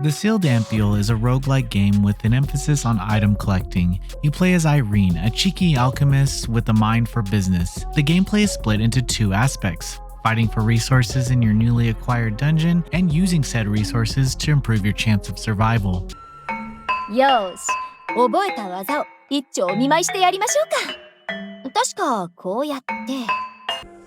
The Sealed Ampoule is a roguelike game with an emphasis on item collecting. You play as Irene, a cheeky alchemist with a mind for business. The gameplay is split into two aspects: fighting for resources in your newly acquired dungeon, and using said resources to improve your chance of survival. よーし、覚えた技を一丁お見舞いしてやりましょうか。確かこうやって。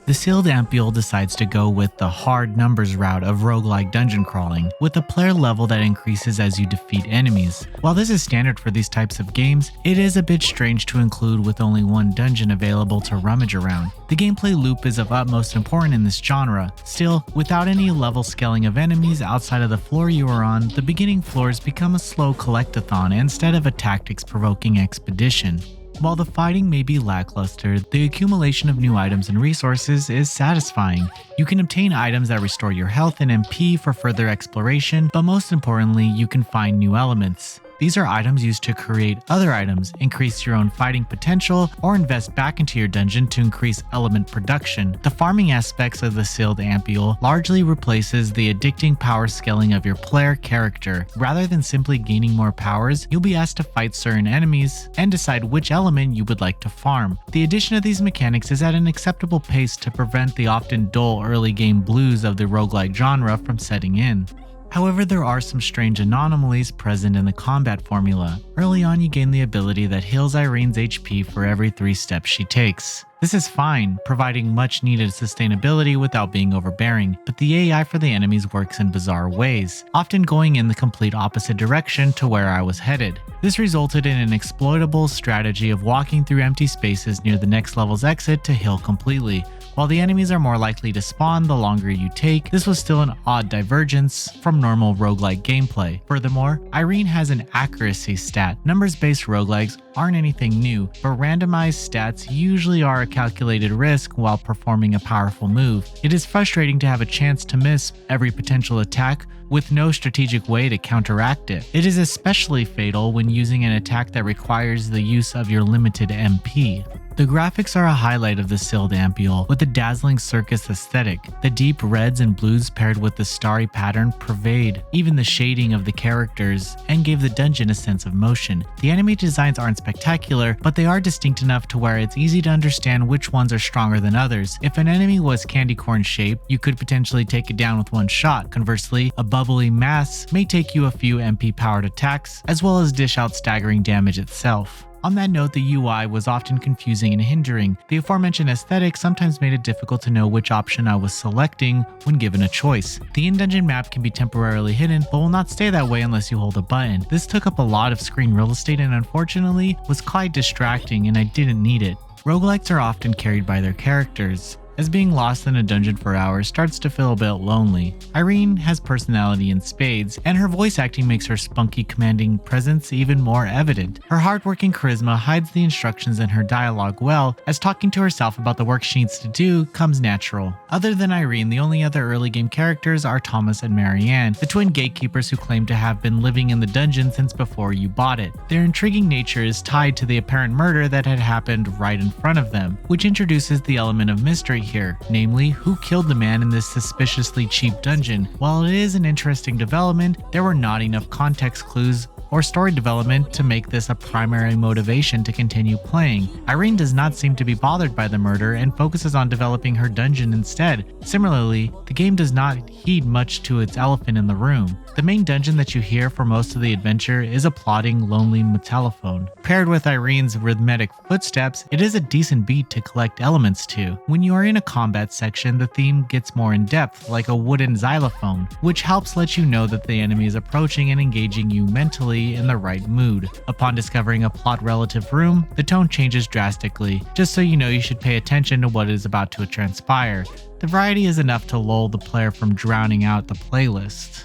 The Sealed Ampoule decides to go with the hard numbers route of roguelike dungeon crawling, with a player level that increases as you defeat enemies. While this is standard for these types of games, it is a bit strange to include with only one dungeon available to rummage around. The gameplay loop is of utmost importance in this genre. Still, without any level scaling of enemies outside of the floor you are on, the beginning floors become a slow collectathon instead of a tactics-provoking expedition. While the fighting may be lackluster, the accumulation of new items and resources is satisfying. You can obtain items that restore your health and MP for further exploration, but most importantly, you can find new elements. These are items used to create other items, increase your own fighting potential, or invest back into your dungeon to increase element production. The farming aspects of the Sealed Ampoule largely replaces the addicting power scaling of your player character. Rather than simply gaining more powers, you'll be asked to fight certain enemies and decide which element you would like to farm. The addition of these mechanics is at an acceptable pace to prevent the often dull early game blues of the roguelike genre from setting in. However, there are some strange anomalies present in the combat formula. Early on, you gain the ability that heals Irene's HP for every 3 steps she takes. This is fine, providing much needed sustainability without being overbearing, but the AI for the enemies works in bizarre ways, often going in the complete opposite direction to where I was headed. This resulted in an exploitable strategy of walking through empty spaces near the next level's exit to heal completely. While the enemies are more likely to spawn the longer you take, this was still an odd divergence from normal roguelike gameplay. Furthermore, Irene has an accuracy stat. Numbers-based roguelikes aren't anything new, but randomized stats usually are a calculated risk while performing a powerful move. It is frustrating to have a chance to miss every potential attack with no strategic way to counteract it. It is especially fatal when using an attack that requires the use of your limited MP. The graphics are a highlight of the Sealed Ampoule, with a dazzling circus aesthetic. The deep reds and blues paired with the starry pattern pervade even the shading of the characters and gave the dungeon a sense of motion. The enemy designs aren't spectacular, but they are distinct enough to where it's easy to understand which ones are stronger than others. If an enemy was candy corn shaped, you could potentially take it down with one shot. Conversely, a bubbly mass may take you a few MP powered attacks, as well as dish out staggering damage itself. On that note, the UI was often confusing and hindering. The aforementioned aesthetic sometimes made it difficult to know which option I was selecting when given a choice. The in-dungeon map can be temporarily hidden, but will not stay that way unless you hold a button. This took up a lot of screen real estate and unfortunately was quite distracting, and I didn't need it. Roguelikes are often carried by their characters, as being lost in a dungeon for hours starts to feel a bit lonely. Irene has personality in spades, and her voice acting makes her spunky, commanding presence even more evident. Her hardworking charisma hides the instructions in her dialogue well, as talking to herself about the work she needs to do comes natural. Other than Irene, the only other early game characters are Thomas and Marianne, the twin gatekeepers who claim to have been living in the dungeon since before you bought it. Their intriguing nature is tied to the apparent murder that had happened right in front of them, which introduces the element of mystery here, namely who killed the man in this suspiciously cheap dungeon. While it is an interesting development, there were not enough context clues or story development to make this a primary motivation to continue playing. Irene does not seem to be bothered by the murder and focuses on developing her dungeon instead. Similarly, the game does not heed much to its elephant in the room. The main dungeon that you hear for most of the adventure is a plodding, lonely telephone. Paired with Irene's rhythmic footsteps, it is a decent beat to collect elements to. When you are in a combat section, the theme gets more in-depth, like a wooden xylophone, which helps let you know that the enemy is approaching and engaging you mentally in the right mood. Upon discovering a plot-relative room, the tone changes drastically, just so you know you should pay attention to what is about to transpire. The variety is enough to lull the player from drowning out the playlist.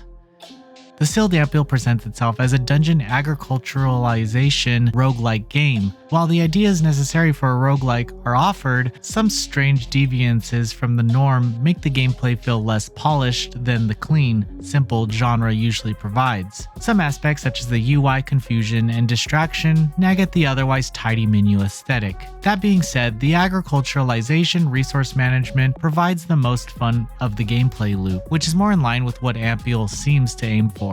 The Sealed Ampoule presents itself as a dungeon agriculturalization roguelike game. While the ideas necessary for a roguelike are offered, some strange deviances from the norm make the gameplay feel less polished than the clean, simple genre usually provides. Some aspects such as the UI confusion and distraction nag at the otherwise tidy menu aesthetic. That being said, the agriculturalization resource management provides the most fun of the gameplay loop, which is more in line with what Ampoule seems to aim for.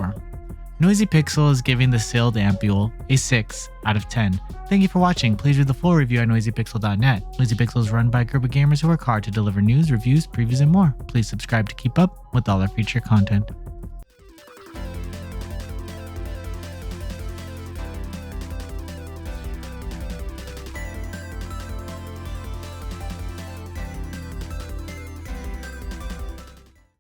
Noisy Pixel is giving the sealed Ampoule a 6 out of 10. Thank you for watching. Please read the full review at noisypixel.net. Noisy Pixel is run by a group of gamers who work hard to deliver news, reviews, previews, and more. Please subscribe to keep up with all our future content.